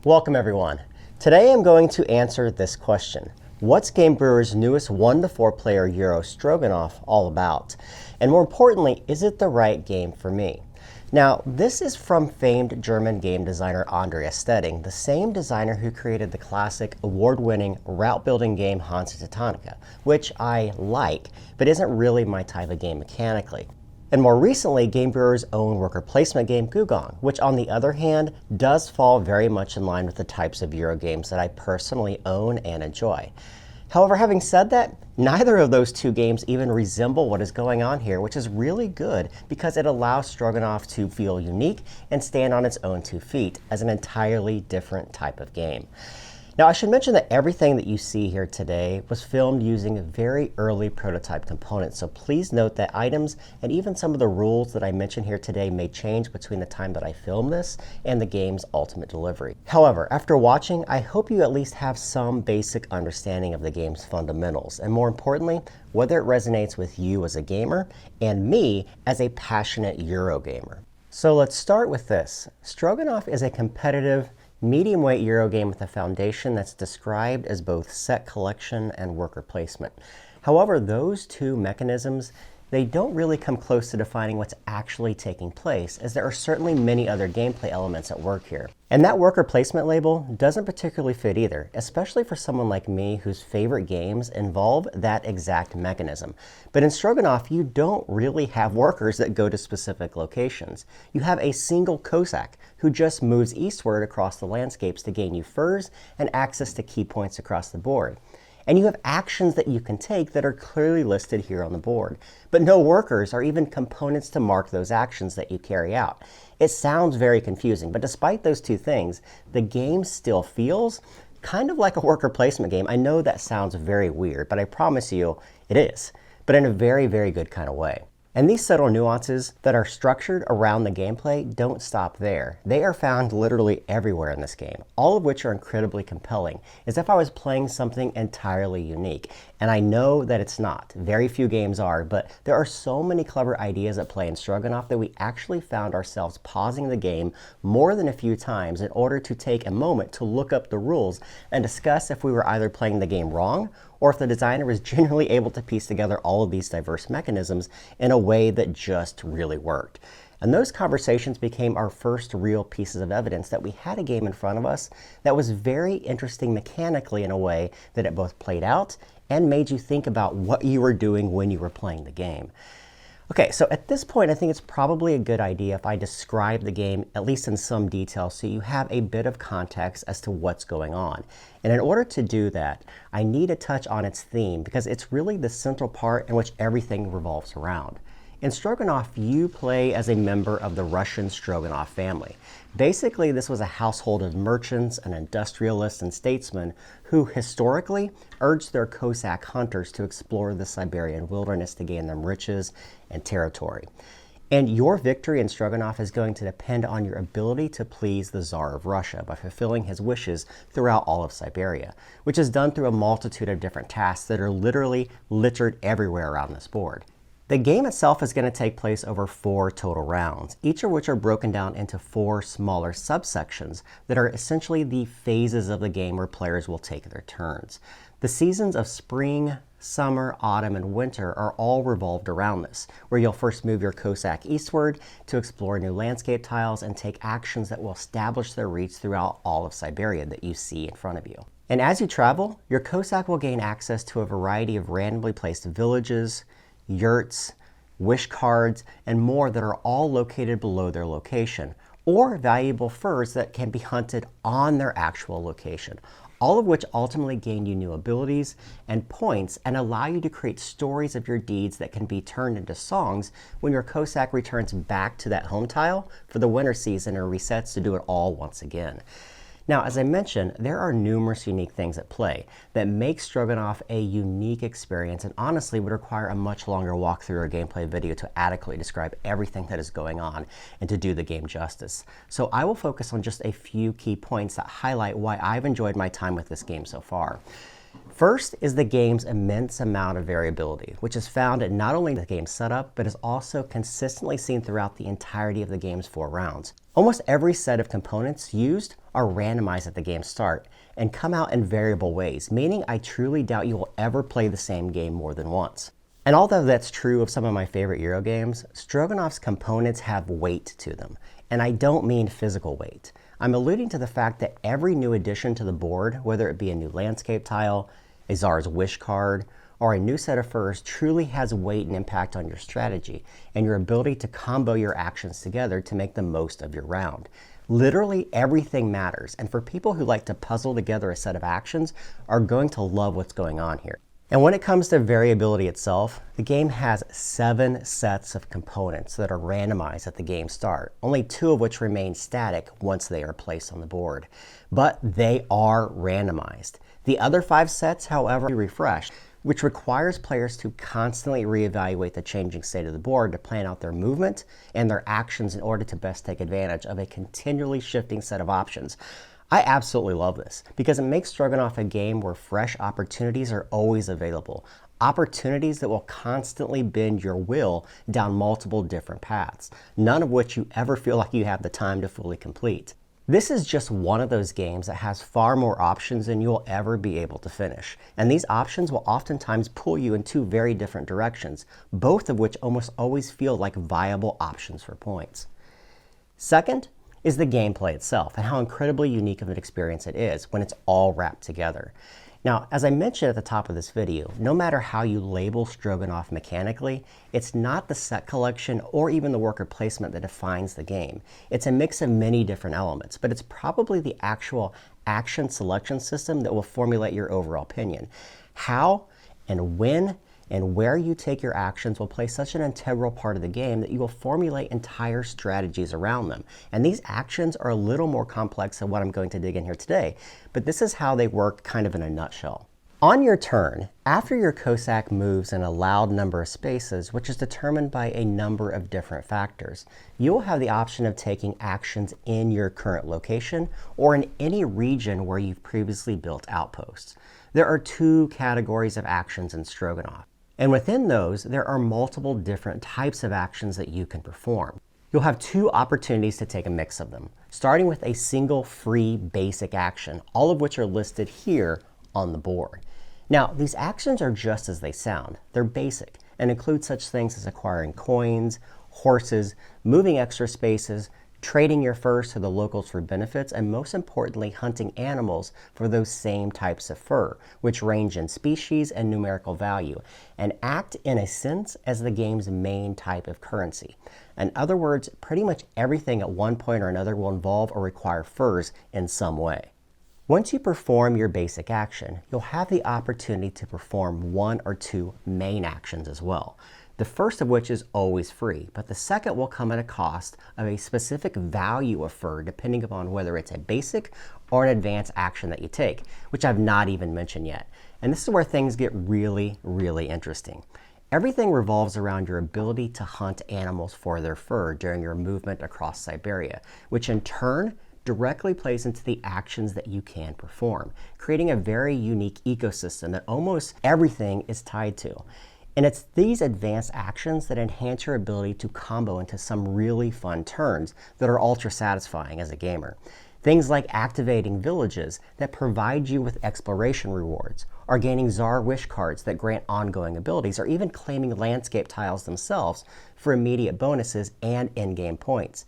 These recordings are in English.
Welcome everyone. Today I'm going to answer this question. What's Game Brewer's newest 1 to 4 player Euro Stroganoff all about? And more importantly, is it the right game for me? Now, this is from famed German game designer Andreas Steding, the same designer who created the classic award-winning route-building game Hansa Teutonica, which I like, but isn't really my type of game mechanically. And more recently, Game Brewer's own worker placement game Gugong, which on the other hand, does fall very much in line with the types of Euro games that I personally own and enjoy. However, having said that, neither of those two games even resemble what is going on here, which is really good because it allows Stroganoff to feel unique and stand on its own 2 feet as an entirely different type of game. Now, I should mention that everything that you see here today was filmed using very early prototype components, so please note that items and even some of the rules that I mention here today may change between the time that I film this and the game's ultimate delivery. However, after watching, I hope you at least have some basic understanding of the game's fundamentals, and more importantly, whether it resonates with you as a gamer and me as a passionate Euro gamer. So let's start with this. Stroganoff is a competitive medium-weight Euro game with a foundation that's described as both set collection and worker placement. However, those two mechanisms, they don't really come close to defining what's actually taking place, as there are certainly many other gameplay elements at work here. And that worker placement label doesn't particularly fit either, especially for someone like me whose favorite games involve that exact mechanism. But in Stroganoff, you don't really have workers that go to specific locations. You have a single Cossack who just moves eastward across the landscapes to gain you furs and access to key points across the board. And you have actions that you can take that are clearly listed here on the board, but no workers or even components to mark those actions that you carry out. It sounds very confusing, but despite those two things, the game still feels kind of like a worker placement game. I know that sounds very weird, but I promise you it is, but in a very, very good kind of way. And these subtle nuances that are structured around the gameplay don't stop there. They are found literally everywhere in this game, all of which are incredibly compelling, as if I was playing something entirely unique. And I know that it's not. Very few games are, but there are so many clever ideas at play in Stroganoff that we actually found ourselves pausing the game more than a few times in order to take a moment to look up the rules and discuss if we were either playing the game wrong or if the designer was genuinely able to piece together all of these diverse mechanisms in a way that just really worked. And those conversations became our first real pieces of evidence that we had a game in front of us that was very interesting mechanically in a way that it both played out and made you think about what you were doing when you were playing the game. Okay, so at this point, I think it's probably a good idea if I describe the game, at least in some detail, so you have a bit of context as to what's going on. And in order to do that, I need to touch on its theme because it's really the central part in which everything revolves around. In Stroganoff, you play as a member of the Russian Stroganov family. Basically, this was a household of merchants and industrialists and statesmen who historically urged their Cossack hunters to explore the Siberian wilderness to gain them riches and territory. And your victory in Stroganoff is going to depend on your ability to please the Tsar of Russia by fulfilling his wishes throughout all of Siberia, which is done through a multitude of different tasks that are literally littered everywhere around this board. The game itself is going to take place over 4 total rounds, each of which are broken down into 4 smaller subsections that are essentially the phases of the game where players will take their turns. The seasons of spring, summer, autumn, and winter are all revolved around this, where you'll first move your Cossack eastward to explore new landscape tiles and take actions that will establish their reach throughout all of Siberia that you see in front of you. And as you travel, your Cossack will gain access to a variety of randomly placed villages, yurts, wish cards, and more that are all located below their location, or valuable furs that can be hunted on their actual location, all of which ultimately gain you new abilities and points and allow you to create stories of your deeds that can be turned into songs when your Cossack returns back to that home tile for the winter season or resets to do it all once again. Now, as I mentioned, there are numerous unique things at play that make Stroganoff a unique experience and honestly would require a much longer walkthrough or gameplay video to adequately describe everything that is going on and to do the game justice. So I will focus on just a few key points that highlight why I've enjoyed my time with this game so far. First is the game's immense amount of variability, which is found in not only the game's setup, but is also consistently seen throughout the entirety of the game's 4 rounds. Almost every set of components used are randomized at the game's start and come out in variable ways, meaning I truly doubt you will ever play the same game more than once. And although that's true of some of my favorite Euro games, Stroganoff's components have weight to them. And I don't mean physical weight. I'm alluding to the fact that every new addition to the board, whether it be a new landscape tile, a Tsar's Wish card, or a new set of furs, truly has weight and impact on your strategy and your ability to combo your actions together to make the most of your round. Literally everything matters, and for people who like to puzzle together a set of actions are going to love what's going on here. And when it comes to variability itself, the game has 7 sets of components that are randomized at the game start, only 2 of which remain static once they are placed on the board. But they are randomized. The other 5 sets, however, are refreshed, which requires players to constantly reevaluate the changing state of the board to plan out their movement and their actions in order to best take advantage of a continually shifting set of options. I absolutely love this because it makes Stroganoff a game where fresh opportunities are always available. Opportunities that will constantly bend your will down multiple different paths, none of which you ever feel like you have the time to fully complete. This is just one of those games that has far more options than you'll ever be able to finish. And these options will oftentimes pull you in 2 very different directions, both of which almost always feel like viable options for points. Second is the gameplay itself and how incredibly unique of an experience it is when it's all wrapped together. Now, as I mentioned at the top of this video, no matter how you label Stroganoff mechanically, it's not the set collection or even the worker placement that defines the game. It's a mix of many different elements, but it's probably the actual action selection system that will formulate your overall opinion. How and when and where you take your actions will play such an integral part of the game that you will formulate entire strategies around them. And these actions are a little more complex than what I'm going to dig in here today, but this is how they work kind of in a nutshell. On your turn, after your Cossack moves an allowed number of spaces, which is determined by a number of different factors, you will have the option of taking actions in your current location or in any region where you've previously built outposts. There are 2 categories of actions in Stroganoff. And within those, there are multiple different types of actions that you can perform. You'll have 2 opportunities to take a mix of them, starting with a single free basic action, all of which are listed here on the board. Now, these actions are just as they sound. They're basic and include such things as acquiring coins, horses, moving extra spaces, trading your furs to the locals for benefits, and most importantly, hunting animals for those same types of fur, which range in species and numerical value, and act in a sense as the game's main type of currency. In other words, pretty much everything at one point or another will involve or require furs in some way. Once you perform your basic action, you'll have the opportunity to perform 1 or 2 main actions as well. The first of which is always free, but the second will come at a cost of a specific value of fur depending upon whether it's a basic or an advanced action that you take, which I've not even mentioned yet. And this is where things get really, really interesting. Everything revolves around your ability to hunt animals for their fur during your movement across Siberia, which in turn directly plays into the actions that you can perform, creating a very unique ecosystem that almost everything is tied to. And it's these advanced actions that enhance your ability to combo into some really fun turns that are ultra satisfying as a gamer. Things like activating villages that provide you with exploration rewards, or gaining Tsar Wish cards that grant ongoing abilities, or even claiming landscape tiles themselves for immediate bonuses and in-game points.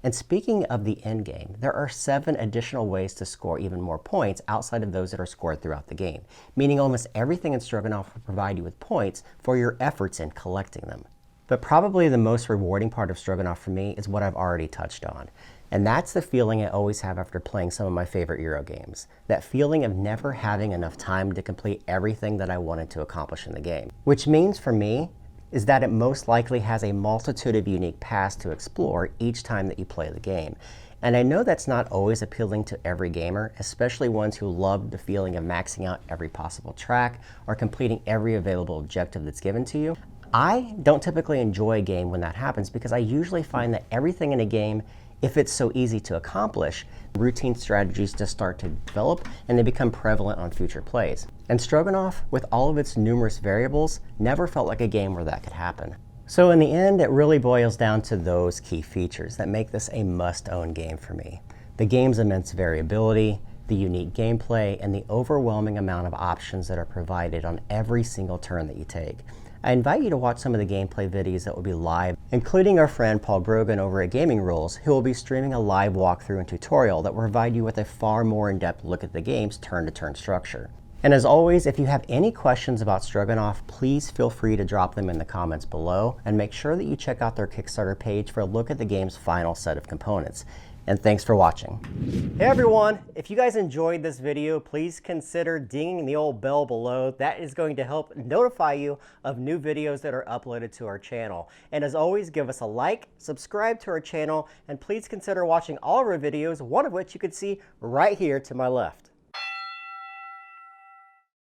And speaking of the endgame, there are 7 additional ways to score even more points outside of those that are scored throughout the game, meaning almost everything in Stroganoff will provide you with points for your efforts in collecting them. But probably the most rewarding part of Stroganoff for me is what I've already touched on. And that's the feeling I always have after playing some of my favorite Euro games. That feeling of never having enough time to complete everything that I wanted to accomplish in the game. Which means for me, is that it most likely has a multitude of unique paths to explore each time that you play the game. And I know that's not always appealing to every gamer, especially ones who love the feeling of maxing out every possible track or completing every available objective that's given to you. I don't typically enjoy a game when that happens because I usually find that everything in a game, if it's so easy to accomplish, routine strategies just start to develop and they become prevalent on future plays. And Stroganoff, with all of its numerous variables, never felt like a game where that could happen. So in the end, it really boils down to those key features that make this a must-own game for me. The game's immense variability, the unique gameplay, and the overwhelming amount of options that are provided on every single turn that you take. I invite you to watch some of the gameplay videos that will be live, including our friend Paul Grogan over at Gaming Rules, who will be streaming a live walkthrough and tutorial that will provide you with a far more in-depth look at the game's turn-to-turn structure. And as always, if you have any questions about Stroganoff, please feel free to drop them in the comments below, and make sure that you check out their Kickstarter page for a look at the game's final set of components. And thanks for watching. Hey everyone, if you guys enjoyed this video, please consider dinging the old bell below. That is going to help notify you of new videos that are uploaded to our channel. And as always, give us a like, subscribe to our channel, and please consider watching all of our videos, one of which you can see right here to my left.